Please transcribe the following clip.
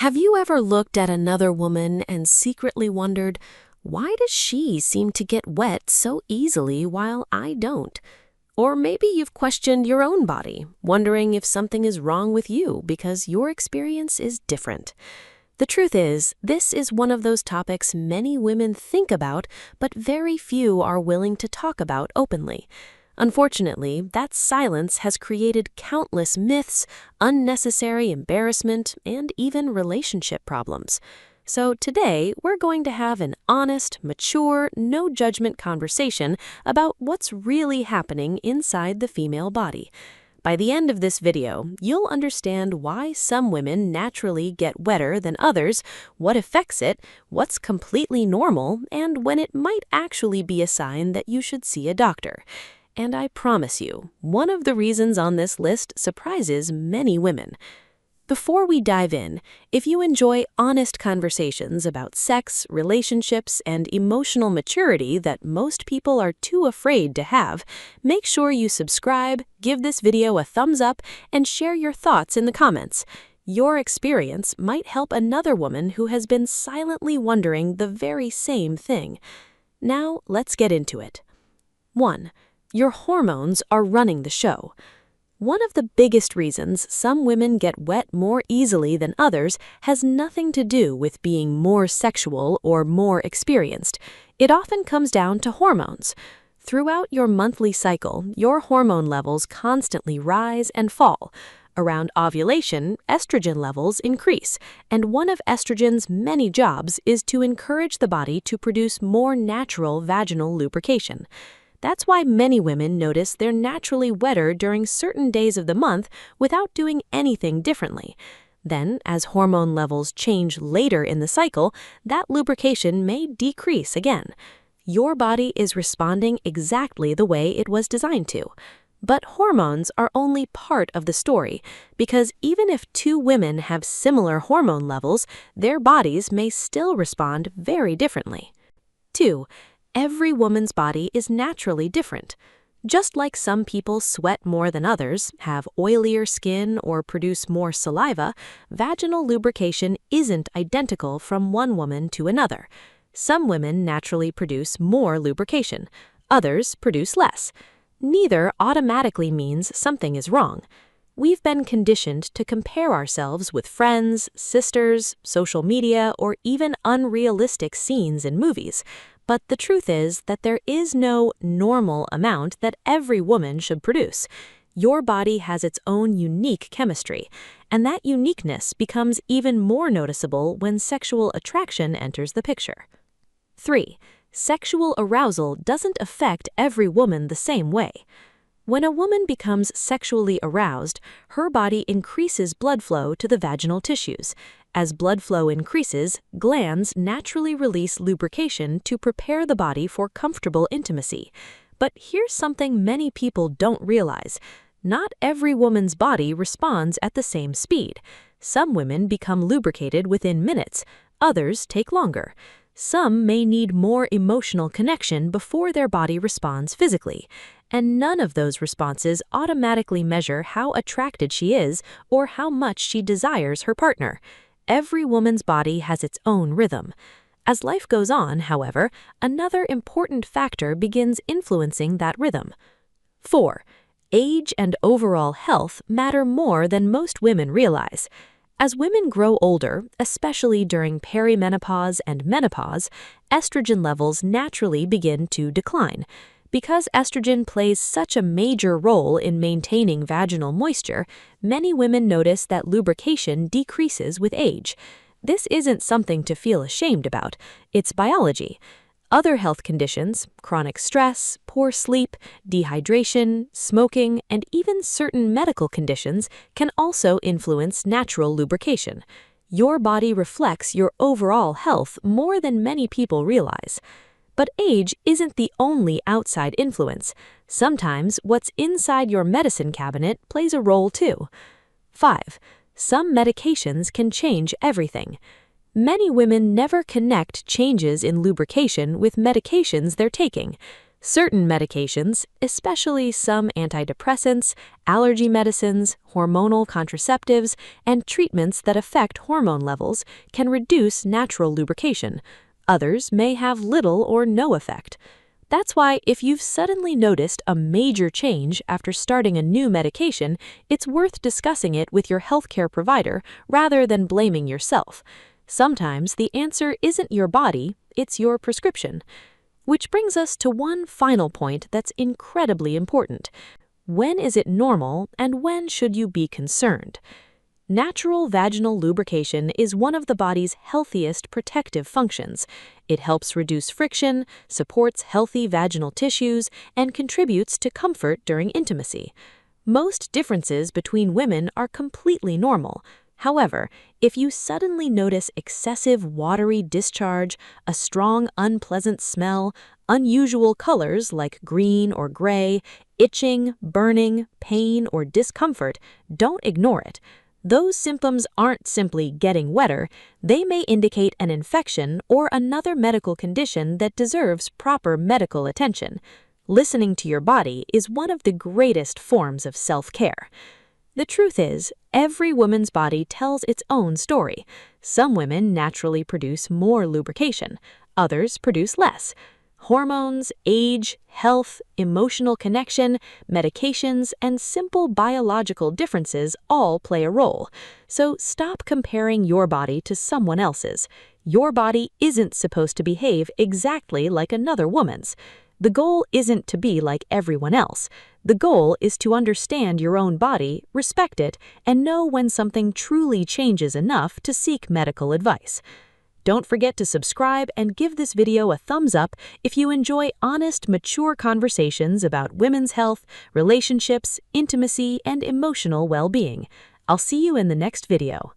Have you ever looked at another woman and secretly wondered, why does she seem to get wet so easily while I don't? Or maybe you've questioned your own body, wondering if something is wrong with you because your experience is different. The truth is, this is one of those topics many women think about, but very few are willing to talk about openly. Unfortunately, that silence has created countless myths, unnecessary embarrassment, and even relationship problems. So today, we're going to have an honest, mature, no-judgment conversation about what's really happening inside the female body. By the end of this video, you'll understand why some women naturally get wetter than others, what affects it, what's completely normal, and when it might actually be a sign that you should see a doctor. And I promise you, one of the reasons on this list surprises many women. Before we dive in, if you enjoy honest conversations about sex, relationships, and emotional maturity that most people are too afraid to have, make sure you subscribe, give this video a thumbs up, and share your thoughts in the comments. Your experience might help another woman who has been silently wondering the very same thing. Now, let's get into it. 1. Your hormones are running the show. One of the biggest reasons some women get wet more easily than others has nothing to do with being more sexual or more experienced. It often comes down to hormones. Throughout your monthly cycle, your hormone levels constantly rise and fall. Around ovulation, estrogen levels increase, and one of estrogen's many jobs is to encourage the body to produce more natural vaginal lubrication. That's why many women notice they're naturally wetter during certain days of the month without doing anything differently. Then, as hormone levels change later in the cycle, that lubrication may decrease again. Your body is responding exactly the way it was designed to. But hormones are only part of the story, because even if two women have similar hormone levels, their bodies may still respond very differently. 2. Every woman's body is naturally different. Just like some people sweat more than others, have oilier skin, or produce more saliva, vaginal lubrication isn't identical from one woman to another. Some women naturally produce more lubrication, others produce less. Neither automatically means something is wrong. We've been conditioned to compare ourselves with friends, sisters, social media, or even unrealistic scenes in movies. But the truth is that there is no normal amount that every woman should produce. Your body has its own unique chemistry, and that uniqueness becomes even more noticeable when sexual attraction enters the picture. 3. Sexual arousal doesn't affect every woman the same way. When a woman becomes sexually aroused, her body increases blood flow to the vaginal tissues. As blood flow increases, glands naturally release lubrication to prepare the body for comfortable intimacy. But here's something many people don't realize. Not every woman's body responds at the same speed. Some women become lubricated within minutes, others take longer. Some may need more emotional connection before their body responds physically, and none of those responses automatically measure how attracted she is or how much she desires her partner. Every woman's body has its own rhythm. As life goes on, however, another important factor begins influencing that rhythm. 4. Age and overall health matter more than most women realize. As women grow older, especially during perimenopause and menopause, estrogen levels naturally begin to decline. Because estrogen plays such a major role in maintaining vaginal moisture, many women notice that lubrication decreases with age. This isn't something to feel ashamed about. It's biology. Other health conditions, chronic stress, poor sleep, dehydration, smoking, and even certain medical conditions can also influence natural lubrication. Your body reflects your overall health more than many people realize. But age isn't the only outside influence. Sometimes what's inside your medicine cabinet plays a role too. 5. Some medications can change everything. Many women never connect changes in lubrication with medications they're taking. Certain medications, especially some antidepressants, allergy medicines, hormonal contraceptives, and treatments that affect hormone levels, can reduce natural lubrication. Others may have little or no effect. That's why if you've suddenly noticed a major change after starting a new medication, it's worth discussing it with your healthcare provider rather than blaming yourself. Sometimes the answer isn't your body, it's your prescription. Which brings us to one final point that's incredibly important. When is it normal and when should you be concerned? Natural vaginal lubrication is one of the body's healthiest protective functions. It helps reduce friction, supports healthy vaginal tissues, and contributes to comfort during intimacy. Most differences between women are completely normal. However, if you suddenly notice excessive watery discharge, a strong unpleasant smell, unusual colors like green or gray, itching, burning, pain, or discomfort, don't ignore it. Those symptoms aren't simply getting wetter, they may indicate an infection or another medical condition that deserves proper medical attention. Listening to your body is one of the greatest forms of self-care. The truth is, every woman's body tells its own story. Some women naturally produce more lubrication, others produce less. Hormones, age, health, emotional connection, medications, and simple biological differences all play a role. So stop comparing your body to someone else's. Your body isn't supposed to behave exactly like another woman's. The goal isn't to be like everyone else. The goal is to understand your own body, respect it, and know when something truly changes enough to seek medical advice. Don't forget to subscribe and give this video a thumbs up if you enjoy honest, mature conversations about women's health, relationships, intimacy, and emotional well-being. I'll see you in the next video.